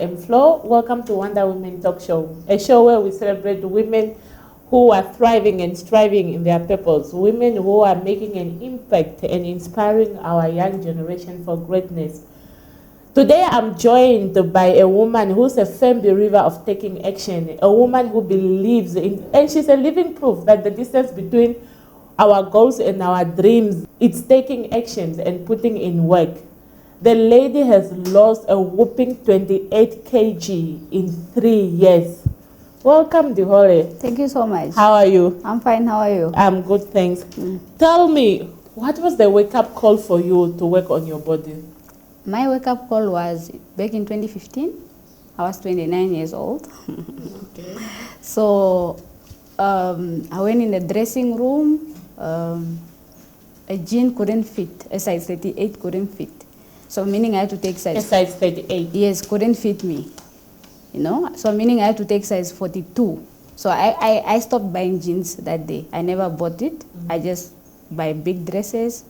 am Flor. Welcome to Wonder Women Talk Show, a show where we celebrate women who are thriving and striving in their purpose, women who are making an impact and inspiring our young generation for greatness. Today I'm joined by a woman who's a firm believer of taking action, a woman who believes in, and she's a living proof that the distance between our goals and our dreams, it's taking actions and putting in work. The lady has lost a whopping 28 kg in 3 years. Welcome, Ndihole. Thank you so much. How are you? I'm fine. How are you? I'm good, thanks. Tell me, what was the wake-up call for you to work on your body? My wake-up call was back in 2015. I was 29 years old. Okay. So I went in the dressing room. A jean couldn't fit. A size 38 couldn't fit. So meaning I had to take size. A size 38? Yes, couldn't fit me. You know, so meaning I had to take size 42. So I stopped buying jeans that day. I never bought it. I just buy big dresses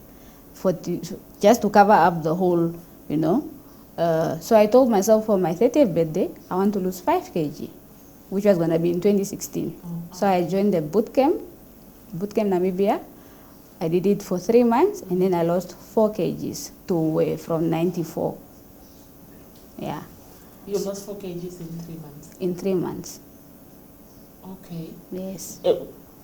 just to cover up the whole, you know. So I told myself for my 30th birthday, I want to lose 5 kg, which was going to be in 2016. So I joined the boot camp Namibia. I did it for 3 months, and then I lost 4 kgs to from 94. Yeah. You lost 4 kgs in 3 months? In 3 months. Okay. Yes.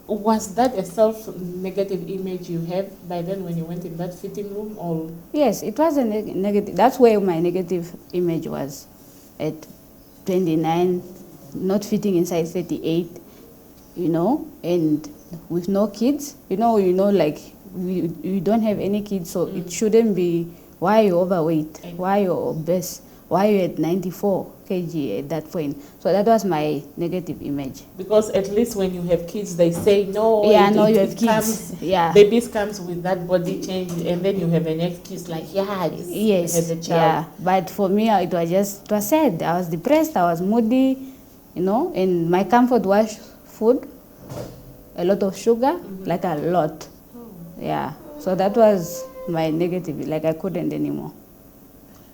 Was that a self-negative image you had by then when you went in that fitting room, or? Yes, it was a negative. That's where my negative image was, at 29, not fitting in size 38, you know, and with no kids, you know, like you don't have any kids, so it shouldn't be why you're overweight, why you're obese, why you're at 94 kg at that point. So that was my negative image. Because at least when you have kids, they say no. Yeah, no, you have kids. Yeah, babies comes with that body change, and then you have an next kid like yes, as a child. Yeah. But for me, it was sad. I was depressed. I was moody, you know, and my comfort was food. A lot of sugar, like a lot. Yeah, so that was my negative, like I couldn't anymore.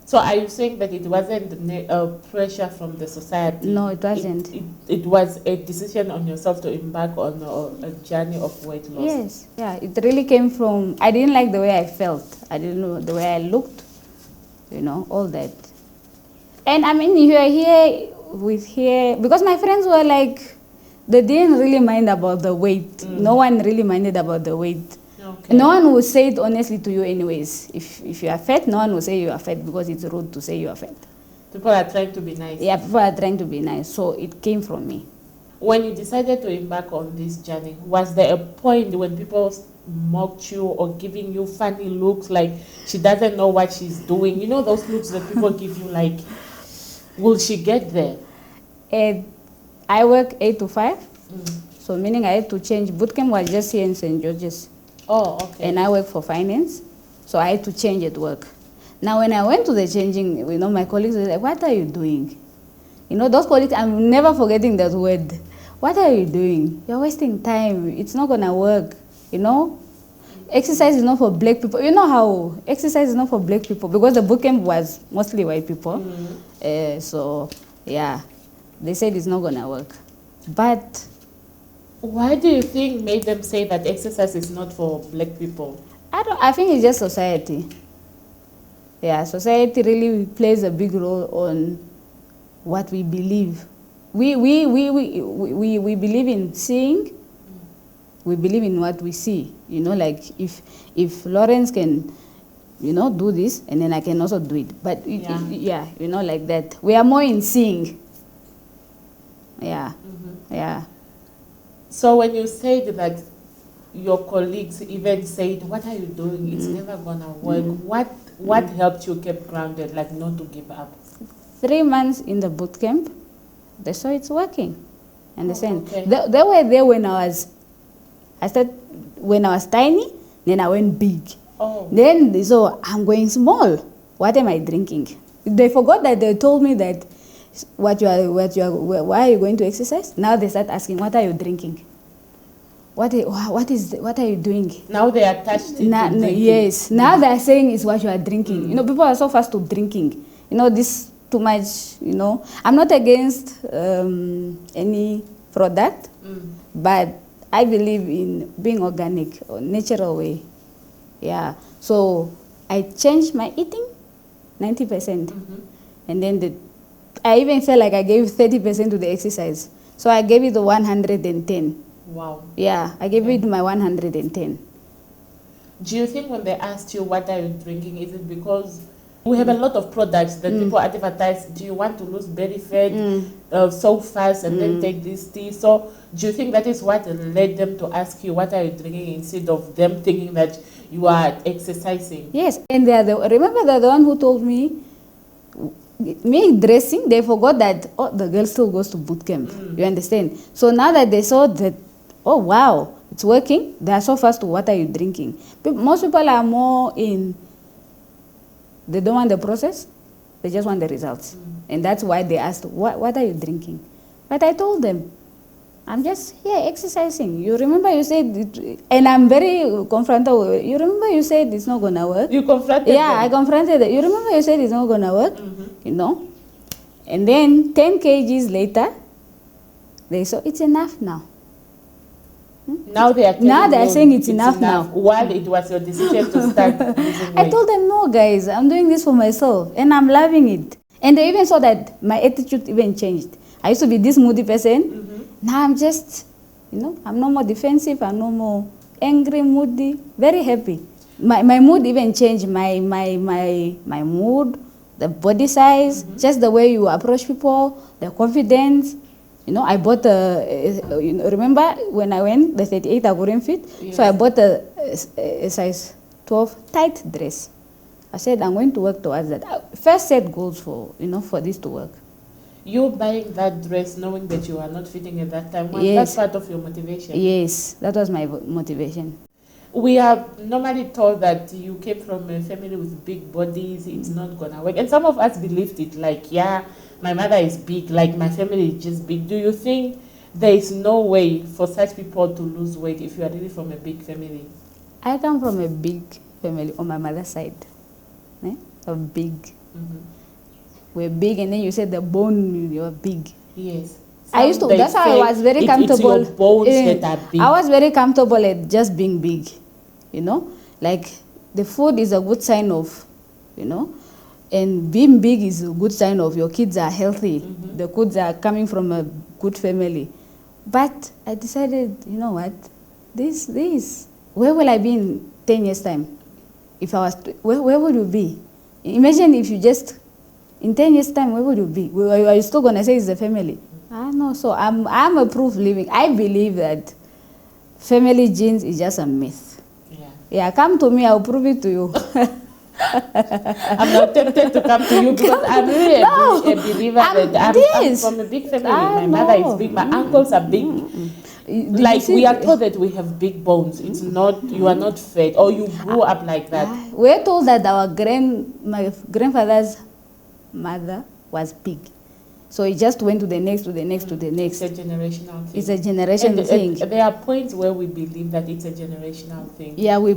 So are you saying that it wasn't pressure from the society? No, it wasn't. It was a decision on yourself to embark on a journey of weight loss? Yes, yeah, it really came from, I didn't like the way I felt. I didn't know the way I looked, you know, all that. And I mean, you are here, because my friends were like, they didn't really mind about the weight. No one really minded about the weight. Okay. No one will say it honestly to you anyways. If you are fat, no one will say you are fat because it's rude to say you are fat. People are trying to be nice. Yeah, people are trying to be nice. So it came from me. When you decided to embark on this journey, was there a point when people mocked you or giving you funny looks like she doesn't know what she's doing? You know those looks that people give you like, will she get there? I work 8 to 5, so meaning I had to change. Bootcamp was just here in St. George's. Oh, okay. And I work for finance, so I had to change at work. Now, when I went to the changing, you know, my colleagues were like, "What are you doing?" You know, those colleagues, I'm never forgetting that word. What are you doing? You're wasting time. It's not gonna work. You know, exercise is not for black people. You know how exercise is not for black people because the bootcamp was mostly white people. So yeah. They said it's not gonna work. But why do you think made them say that exercise is not for black people? I think it's just society. Yeah, society really plays a big role on what we believe. We believe in seeing. We believe in what we see. You know, like if Lawrence can, you know, do this, and then I can also do it. But yeah, you know, like that. We are more in seeing. Yeah, yeah. So when you said that your colleagues even said, "What are you doing? It's never gonna work." What helped you keep grounded, like not to give up? 3 months in the boot camp, they saw it's working. Understand? Okay. They were there when I was tiny, then I went big. Oh. Then they saw I'm going small. What am I drinking? They forgot that they told me that. Why are you going to exercise? Now they start asking, what are you drinking? What are you doing? Now they are touched into drinking. Yes. Now they are saying it's what you are drinking. You know, people are so fast to drinking. You know, this too much, you know. I'm not against any product, but I believe in being organic or natural way. Yeah. So I changed my eating 90%. And then I even felt like I gave 30% to the exercise. So I gave it the 110. Wow. Yeah, I gave it my 110. Do you think when they asked you what are you drinking, is it because we have a lot of products that people advertise, do you want to lose belly fat so fast and then take this tea? So do you think that is what led them to ask you what are you drinking instead of them thinking that you are exercising? Yes, and remember they're the one who told me dressing, they forgot that, oh, the girl still goes to boot camp. You understand? So now that they saw that, oh wow, it's working, they are so fast to what are you drinking. Most people are more in, they don't want the process, they just want the results. And that's why they asked, what are you drinking? But I told them, I'm just here exercising. You remember you said, and I'm very confronted. You remember you said it's not going to work? You confronted Yeah, them. I confronted them. You remember you said it's not going to work? You know? And then 10 kgs later, they said, it's enough now. Now they are saying it's enough now. While it was your decision to start losing weight. I told them, no, guys, I'm doing this for myself, and I'm loving it. And they even saw that my attitude even changed. I used to be this moody person. Now I'm just, you know, I'm no more defensive. I'm no more angry, moody, very happy. My mood even changed. My mood, the body size, just the way you approach people, the confidence. You know, I bought you know, remember when I went, the 38 I couldn't fit? Yes. So I bought a size 12 tight dress. I said, I'm going to work towards that. I first set goals for, you know, for this to work. You buying that dress knowing that you are not fitting at that time, was Yes. that part of your motivation? Yes, that was my motivation. We are normally told that you came from a family with big bodies, it's not going to work. And some of us believed it, like, yeah, my mother is big, like my family is just big. Do you think there is no way for such people to lose weight if you are really from a big family? I come from a big family on my mother's side. A big. We're big, and then you said the bone, you're big. Yes. I used to, that's how I was very comfortable. It's your bones that are big. I was very comfortable at just being big, you know. Like, the food is a good sign of, you know, and being big is a good sign of your kids are healthy. The kids are coming from a good family. But I decided, you know what, where will I be in 10 years' time? If I was, where would you be? Imagine if you just, in 10 years' time, where would you be? Are you still going to say it's the family? No, so I'm a proof living. I believe that family genes is just a myth. Yeah, come to me, I'll prove it to you. I'm not tempted to come to you because I'm really a believer that I'm from a big family. My mother is big, my uncles are big. Like, we are told that we have big bones. It's not, you are not fat, or you grew up like that. We're told that my grandfather's mother was big. So it just went to the next, to the next, to the next. It's a generational thing. It's a generational thing. There are points where we believe that it's a generational thing. Yeah, we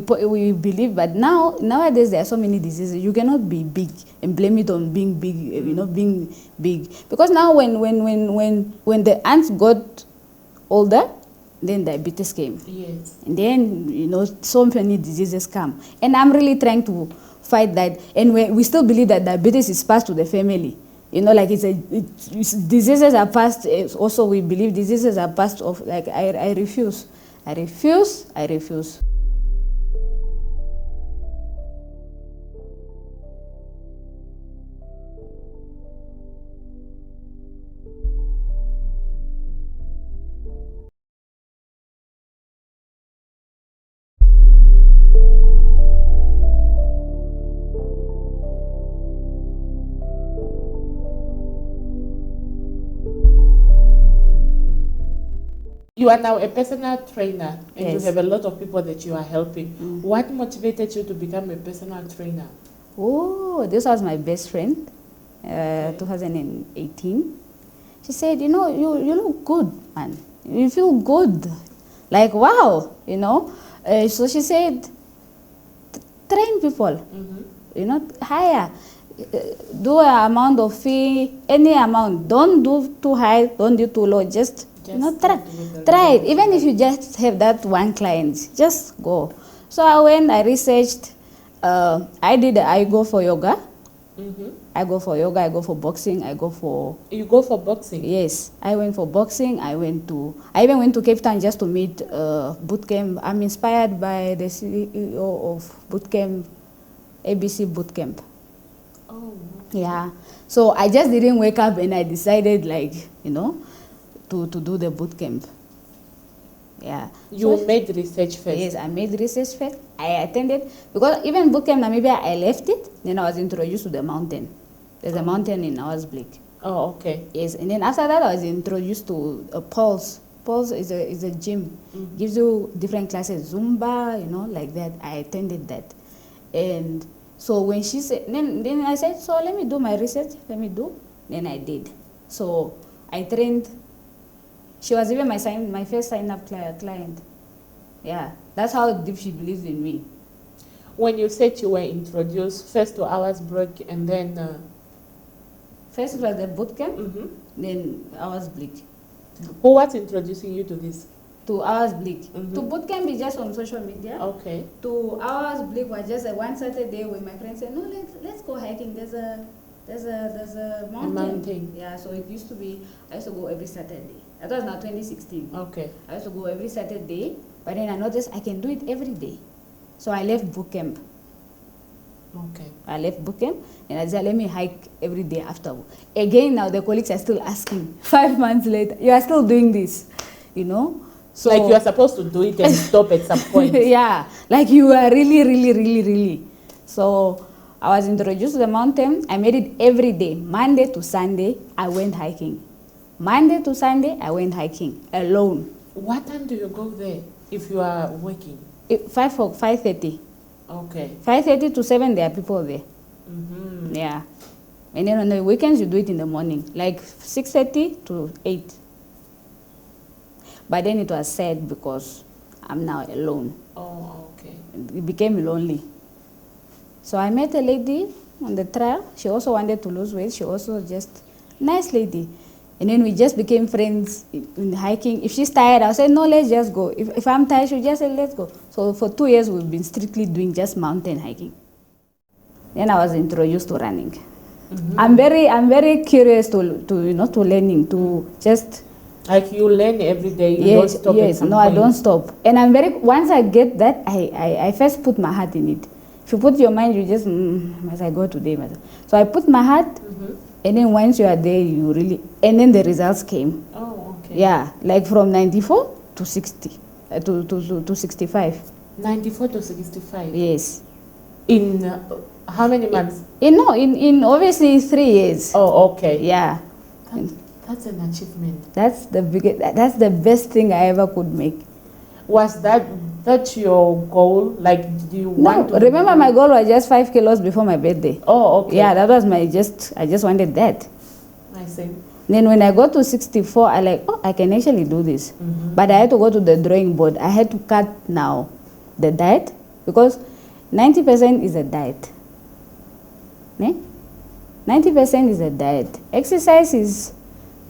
believe, but nowadays there are so many diseases. You cannot be big and blame it on being big, you know, being big. Because now when the ants got older, then diabetes came. Yes. And then, you know, so many diseases come. And I'm really trying to fight that. And we still believe that diabetes is passed to the family. You know, like diseases are passed. Also, we believe diseases are passed off. Like, I refuse. I refuse. I refuse. You are now a personal trainer, and Yes. you have a lot of people that you are helping. What motivated you to become a personal trainer? Oh, this was my best friend, 2018. She said, you know, you look good, man. You feel good. Like, wow, you know. So she said, train people, you know, hire. do an amount of fee, any amount. Don't do too high, don't do too low. Just try it. Even if you just have that one client, just go. So I went, I researched. I go for yoga. I go for yoga, I go for boxing, I go for... You go for boxing? Yes, I went for boxing. I even went to Cape Town just to meet bootcamp. I'm inspired by the CEO of bootcamp, ABC bootcamp. Oh. Yeah. So I just didn't wake up and I decided, like, to do the bootcamp. Yeah. You made research first? Yes, I made research first. I attended, because even bootcamp Namibia, I left it. Then I was introduced to the mountain. There's a mountain in Ouwesbliek. Oh, okay. Yes, and then after that, I was introduced to Pulse. Pulse is a gym. Gives you different classes, Zumba, like that. I attended that. And so when she said, then I said, so let me do my research. Then I did. So I trained. She was even my first sign-up client. Yeah, that's how deep she believes in me. When you said you were introduced first to Ouwesbliek and then... First it was the bootcamp, then Ouwesbliek. Who was introducing you to this? To Ouwesbliek. To bootcamp is just on social media. Okay. To Ouwesbliek was just one Saturday when my friend said, no, let's go hiking. There's a mountain. A mountain. Yeah, so it used to be, I used to go every Saturday. That was now 2016. Okay. I used to go every Saturday, but then I noticed I can do it every day. So I left bootcamp. Okay. I left bootcamp and I said, let me hike every day after. Again, now the colleagues are still asking, 5 months later, you are still doing this, So, like you are supposed to do it and stop at some point. Yeah, like you are really. So I was introduced to the mountain. I made it every day. Monday to Sunday, I went hiking. Monday to Sunday, I went hiking alone. What time do you go there if you are working? 5:30. Okay. 5:30 to 7, there are people there. Yeah. And then on the weekends, you do it in the morning, like 6:30 to 8. But then it was sad because I'm now alone. Oh, okay. It became lonely. So I met a lady on the trail. She also wanted to lose weight. She also just, nice lady. And then we just became friends in hiking. If she's tired, I'll say, no, let's just go. If I'm tired, she'll just say, let's go. So for 2 years, we've been strictly doing just mountain hiking. Then I was introduced to running. I'm very curious to learning, to just... Like you learn every day, you don't stop at some point. I don't stop. And once I get that, I first put my heart in it. If you put your mind, you just, must I go today? So I put my heart, and then once you are there, you really, and then the results came. Oh, okay. Yeah, like from 94 to 60, to 65. 94 to 65? Yes. In how many months? In obviously 3 years. Oh, okay. Yeah. That's an achievement. That's the best thing I ever could make. Was that your goal? Like, do you want to... Remember my goal was just 5 kilos before my birthday. Oh, okay. Yeah, that was I just wanted that. I see. Then when I got to 64, I can actually do this. But I had to go to the drawing board. I had to cut now the diet, because 90% is a diet. 90% is a diet. Exercise is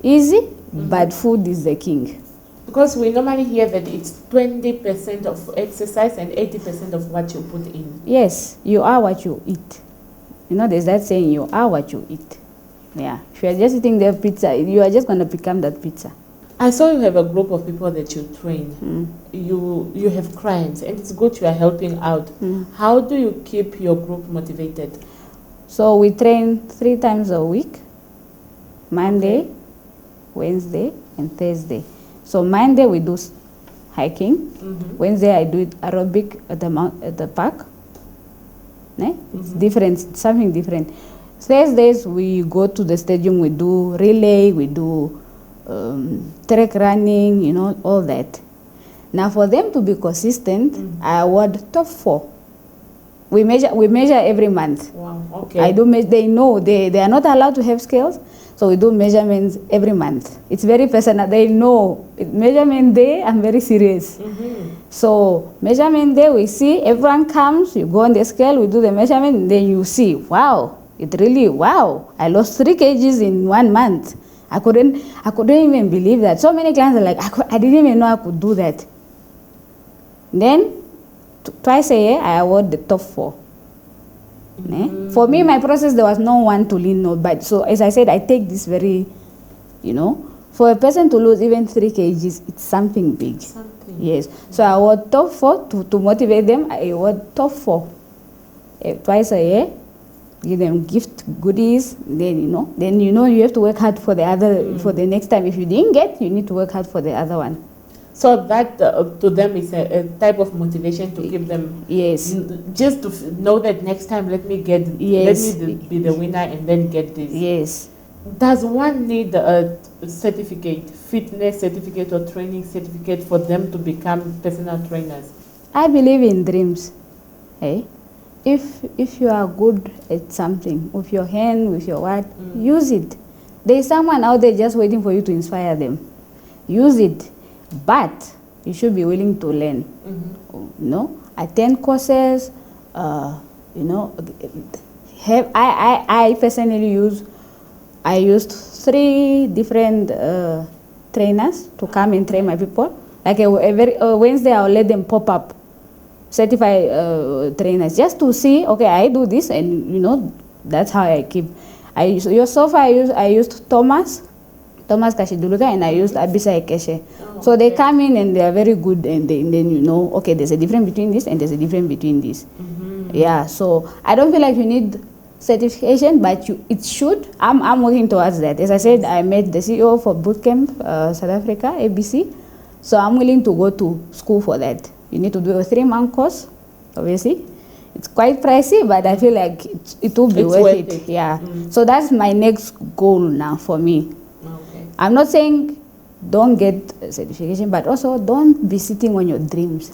easy, but food is the king. Because we normally hear that it's 20% of exercise and 80% of what you put in. Yes, you are what you eat. There's that saying, you are what you eat. Yeah. If you are just eating the pizza, you are just going to become that pizza. I saw you have a group of people that you train. You have clients, and it's good you are helping out. How do you keep your group motivated? So we train 3 times a week, Monday, Wednesday, and Thursday. So Monday we do hiking. Wednesday I do it aerobic at the park. It's different, something different. Thursdays we go to the stadium. We do relay. We do track running. All that. Now for them to be consistent, I award top 4. We measure every month. Wow. Okay. They know they are not allowed to have scales. So we do measurements every month. It's very personal. They know measurement day, I'm very serious. So measurement day, we see everyone comes, you go on the scale, we do the measurement, and then you see, wow, It really, wow, I lost 3 kgs in 1 month. I couldn't even believe that. So many clients are like, I didn't even know I could do that. Then, twice a year, I award the top 4. For me, my process, there was no one to lean on. But so, as I said, I take this very, for a person to lose even 3 kgs, it's something big. Yes. So I award top 4 to motivate them. I award top 4 twice a year. Give them gift goodies. Then you have to work hard for the other for the next time. If you didn't get, you need to work hard for the other one. So that to them is a type of motivation to keep them. Yes. Just to know that next time, let me be the winner and then get this. Yes. Does one need a certificate, fitness certificate or training certificate for them to become personal trainers? I believe in dreams. Hey, if you are good at something, with your hand, with your what, use it. There is someone out there just waiting for you to inspire them. Use it, but you should be willing to learn. Attend courses. I personally I used 3 different trainers to come and train my people. Like every Wednesday, I'll let them pop up certified trainers just to see. Okay, I do this, and that's how I keep. So far, I used Thomas Kashiduluka, and I used Abisa Ekeshe. So they come in and they are very good, and then okay, there's a difference between this and there's a difference between this. Yeah. So I don't feel like you need certification, but it should. I'm working towards that. As I said, I met the CEO for Bootcamp South Africa, ABC. So I'm willing to go to school for that. You need to do a 3-month course, obviously. It's quite pricey, but I feel like it will be worth it. Yeah. So that's my next goal now for me. Okay. I'm not saying don't get a certification, but also don't be sitting on your dreams.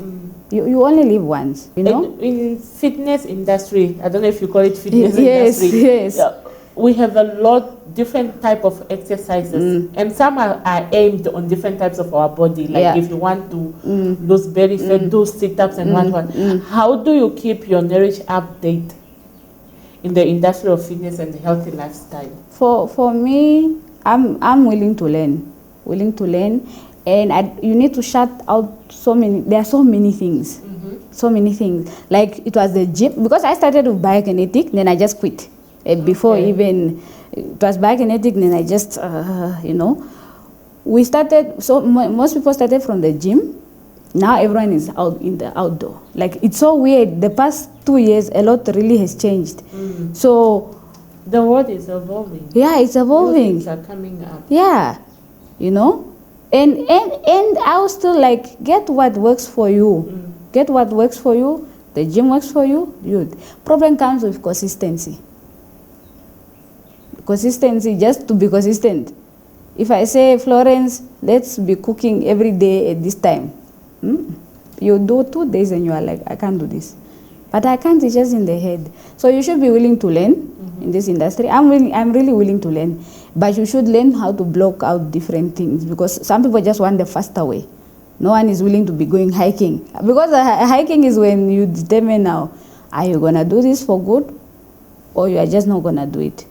You only live once, In fitness industry, I don't know if you call it fitness industry. Yes. We have a lot different type of exercises, and some are aimed on different types of our body. Like if you want to lose belly fat, do sit-ups and what. How do you keep your Nourish update in the industry of fitness and healthy lifestyle? For me, I'm willing to learn. And you need to shut out there are so many things. Like it was the gym, because I started with biokinetic, then I just quit. Before even it was biokinetic, then I just we started. So most people started from the gym. Now everyone is out in the outdoor. Like it's so weird. The past 2 years, a lot really has changed. So the world is evolving. Yeah, it's evolving. New things are coming up. Yeah, and I'll still like get what works for you. Get what works for you. The gym works for you. Problem comes with consistency. Just to be consistent. If I say, Florence, let's be cooking every day at this time, you do 2 days and you are like, I can't do this. But I can't, it's just in the head. So you should be willing to learn in this industry. I'm really willing to learn. But you should learn how to block out different things, because some people just want the faster way. No one is willing to be going hiking. Because hiking is when you determine now, are you going to do this for good, or you are just not going to do it?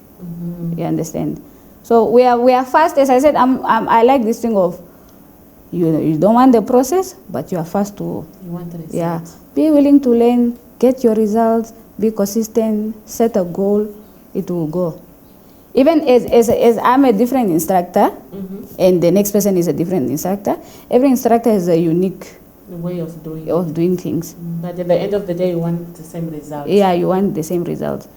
You understand? So we are fast. As I said, I like this thing of you don't want the process, but you are fast to. You want the results. Yeah. Be willing to learn, get your results, be consistent, set a goal, it will go. Even as I'm a different instructor, and the next person is a different instructor, every instructor has a unique way of doing things. But at the end of the day, you want the same result. Yeah, you want the same result.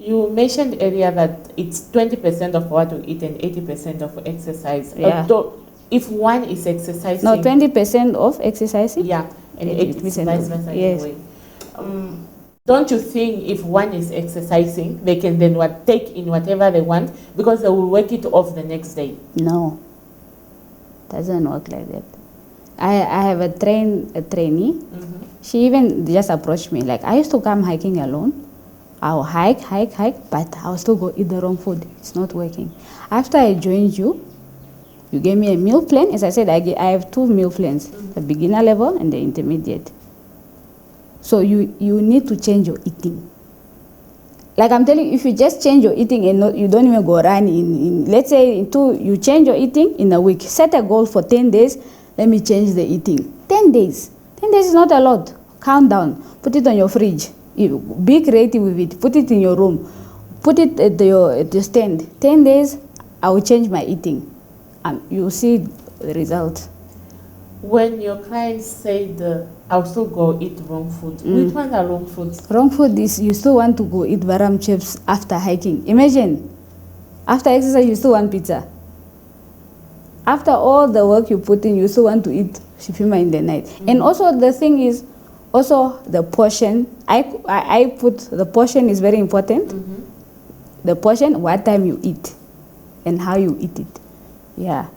You mentioned earlier that it's 20% of what we eat and 80% of exercise. Yeah. If one is exercising... No, 20% of exercising? Yeah, and 80% vice versa. Yes. Anyway. Don't you think if one is exercising, they can then take in whatever they want because they will work it off the next day? No, doesn't work like that. I have a trainee. Mm-hmm. She even just approached me. Like, I used to come hiking alone. I'll hike, but I'll still go eat the wrong food. It's not working. After I joined you, you gave me a meal plan. As I said, I have 2 meal plans, Mm-hmm. the beginner level and the intermediate. So you need to change your eating. Like I'm telling you, if you just change your eating and you don't even go run in let's say you change your eating in a week. Set a goal for 10 days. Let me change the eating. 10 days. 10 days is not a lot. Count down. Put it on your fridge. Be creative with it. Put it in your room. Put it at your stand. 10 days, I will change my eating. You'll see the result. When your clients said, I'll still go eat wrong food, which ones are wrong foods? Wrong food is you still want to go eat baram chips after hiking. Imagine, after exercise, you still want pizza. After all the work you put in, you still want to eat shifima in the night. Mm-hmm. And also the thing is, also the portion. I put the portion is very important. Mm-hmm. The portion, what time you eat, and how you eat it. Yeah.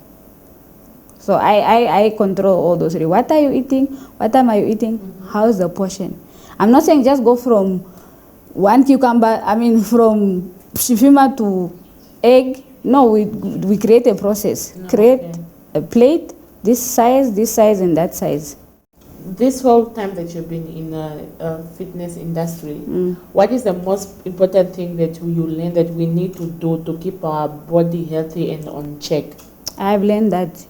So I control all those. What are you eating? What time are you eating? Mm-hmm. How's the portion? I'm not saying just go from one cucumber. From shifima to egg. No, we create a process. No, create a plate, this size, and that size. This whole time that you've been in the fitness industry, what is the most important thing that you learn that we need to do to keep our body healthy and on check? I have learned that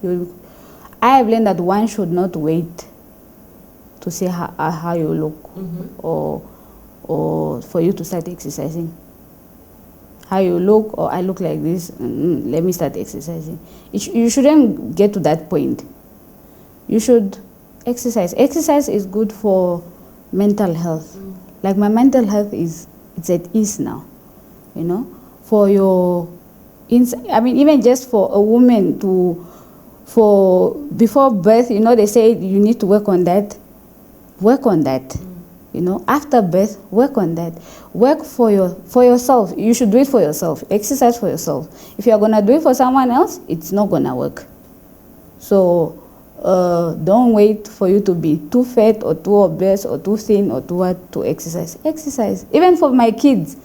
one should not wait to see how you look, or for you to start exercising. How you look, or I look like this, let me start exercising. You shouldn't get to that point. You should exercise. Exercise is good for mental health. Like my mental health it's at ease now, for your even just for a woman before birth, they say you need to work on that. After birth, work on that. Work for yourself. You should do it for yourself. Exercise for yourself. If you are going to do it for someone else, it's not going to work. So don't wait for you to be too fat or too obese or too thin or too what to exercise. Exercise. Even for my kids,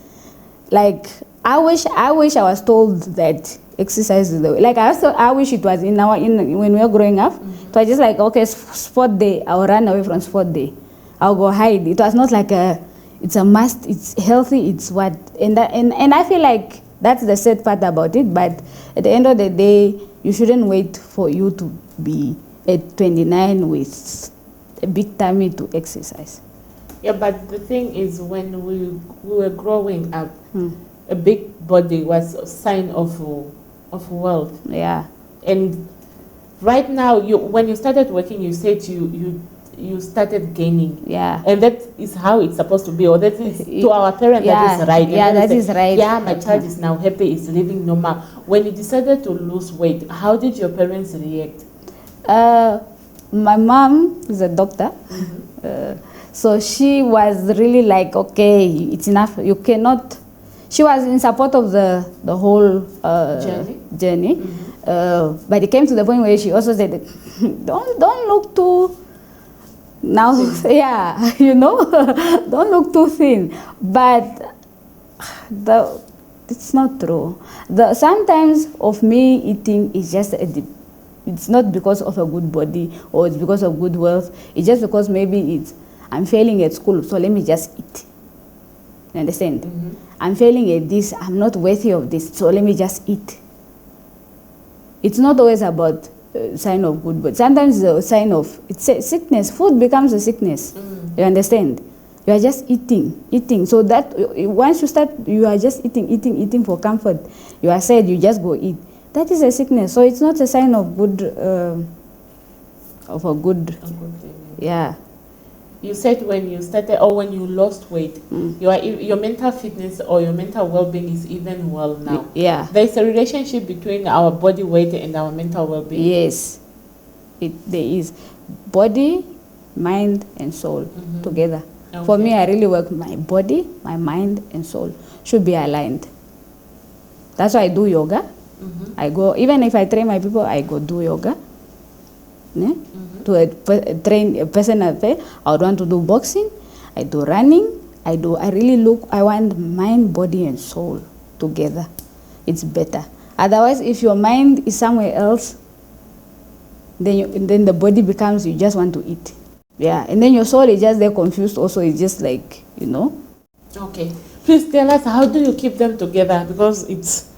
like I wish I was told that exercise is the way. Like I wish it was when we were growing up. It was just like, okay, sport day. I'll run away from sport day. I'll go hide. It was not like it's a must, it's healthy, it's what. And I feel like that's the sad part about it. But at the end of the day, you shouldn't wait for you to be at 29 with a big tummy to exercise. Yeah, but the thing is, when we were growing up, a big body was a sign of wealth. Yeah. And right now, when you started working, you said you started gaining. Yeah. And that is how it's supposed to be. Or that is to our parents, that is right. Yeah, that is right. Yeah, my child is now happy, is living normal. When you decided to lose weight, how did your parents react? My mom is a doctor. So she was really like, okay, it's enough. You cannot. She was in support of the whole journey. But it came to the point where she also said, don't look too. Now, yeah, don't look too thin. But it's not true. Sometimes of me eating is just it's not because of a good body or it's because of good wealth. It's just because maybe I'm failing at school, so let me just eat. You understand? I'm failing at this. I'm not worthy of this, so let me just eat. It's not always about sign of good, but sometimes the sign of sickness. Food becomes a sickness. You understand? You are just eating. So that once you start, you are just eating for comfort. You are said you just go eat. That is a sickness. So it's not a sign of good, thing. Yeah. You said when you started or when you lost weight, your mental fitness or your mental well-being is even well now. Yeah. There's a relationship between our body weight and our mental well-being. Yes, there is. Body, mind, and soul together. For me, I really work my body, my mind, and soul should be aligned. That's why I do yoga. I go, even if I train my people, I go do yoga. To train a personal trainer. I would want to do boxing. I do running. I want mind, body, and soul together. It's better. Otherwise, if your mind is somewhere else, then the body becomes, you just want to eat. Yeah, and then your soul is just there confused also. It's just like, Okay. Please tell us, how do you keep them together? Because it's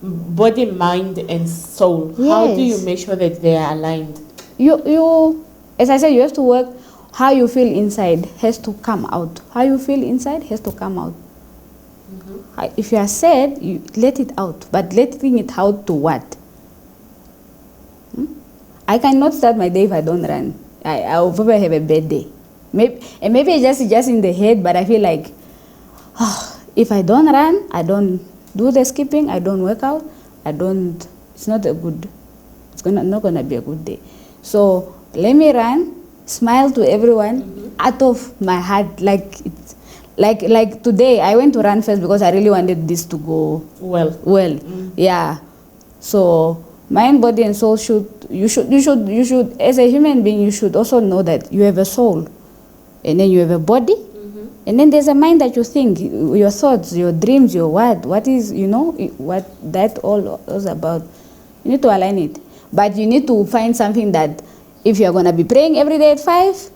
body, mind, and soul. Yes. How do you make sure that they are aligned? You, as I said, you have to work. How you feel inside has to come out. How you feel inside has to come out. If you are sad, you let it out. But letting it out to what? I cannot start my day if I don't run. I will probably have a bad day. Maybe it's just in the head, but I feel like, if I don't run, I don't do the skipping, I don't work out, it's not not gonna be a good day. So let me run, smile to everyone, out of my heart, like today I went to run first because I really wanted this to go well. Yeah. So mind, body, and soul you should as a human being, you should also know that you have a soul, and then you have a body, and then there's a mind that you think, your thoughts, your dreams, your what is, what that all is about. You need to align it. But you need to find something that, if you're going to be praying every day at 5,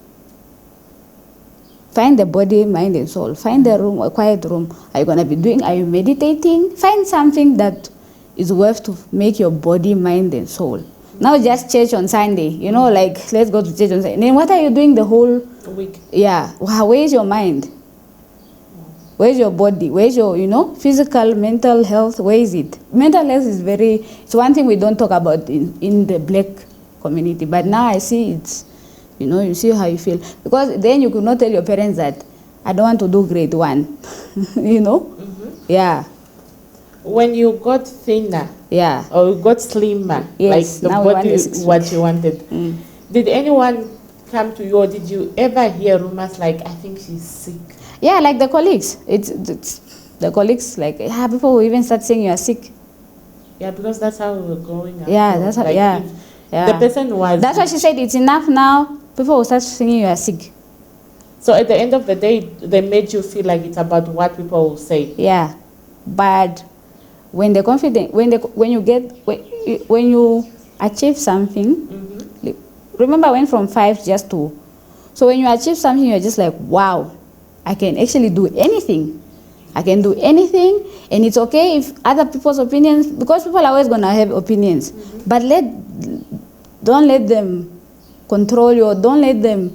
find the body, mind, and soul. Find a quiet room. Are you meditating? Find something that is worth to make your body, mind, and soul. Now just church on Sunday, like, let's go to church on Sunday. And then what are you doing the whole week? Yeah. Where's your mind? Where's your body? Where's your, physical, mental health? Where is it? Mental health is it's one thing we don't talk about in the black community. But now I see it's, you see how you feel. Because then you could not tell your parents that, I don't want to do grade 1, Yeah. When you got thinner, yeah, or you got slimmer, yes, like the body, what you wanted, did anyone come to you, or did you ever hear rumors like, I think she's sick? Yeah, like the colleagues. It's the colleagues, like, people will even start saying you are sick. Yeah, because that's how we were growing up. Yeah, that's how, yeah. The person was... That's why she said, it's enough now. People will start saying you are sick. So at the end of the day, they made you feel like it's about what people will say. Yeah, but when they're confident, when you achieve something, remember I went from 5 just to, so when you achieve something, you're just like, wow, I can actually do anything. I can do anything, and it's okay if other people's opinions, because people are always gonna have opinions, but don't let them control you, or don't let them,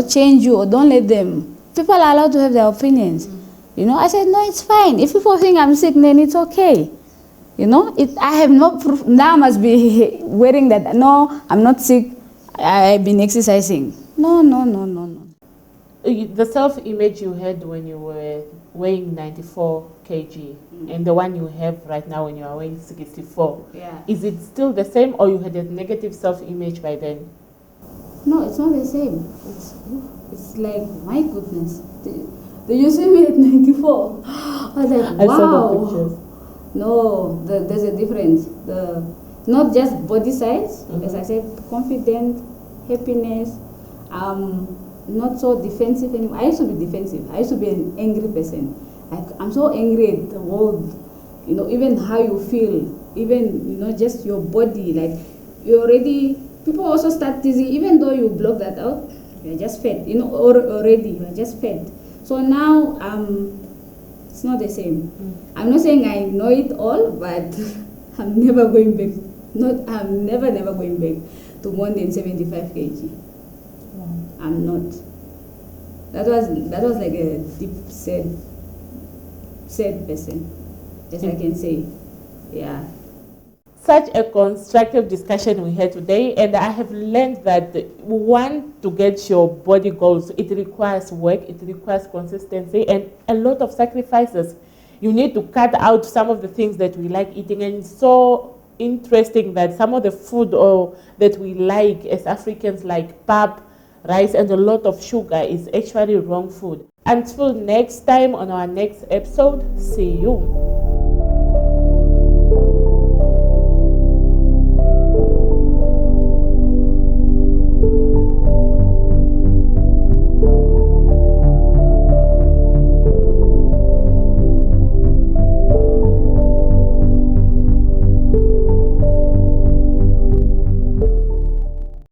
change you, or don't let them. People are allowed to have their opinions. I said, no, it's fine. If people think I'm sick, then it's okay. I have no proof. Now I must be wearing that. No, I'm not sick. I've been exercising. No. The self-image you had when you were weighing 94 kg and the one you have right now when you are weighing 64, is it still the same, or you had a negative self-image by then? No, it's not the same. It's like, my goodness. Did you see me at 94? I was like, wow. I saw the pictures. No, there's a difference. Not just body size, as I said, confident, happiness, not so defensive anymore. I used to be defensive. I used to be an angry person. I'm so angry at the world, even how you feel, even, just your body, like, people also start teasing, even though you block that out, you're just fat, already, you're just fat. So now, it's not the same. I'm not saying I know it all, but I'm never going back. I'm never going back to more than 75 kg. Yeah. I'm not. That was like a deep, sad person, as I can say. Yeah. Such a constructive discussion we had today, and I have learned that to get your body goals, it requires work, it requires consistency, and a lot of sacrifices. You need to cut out some of the things that we like eating, and it's so interesting that some of the food that we like as Africans, like pap, rice and a lot of sugar is actually wrong food. Until next time on our next episode, see you.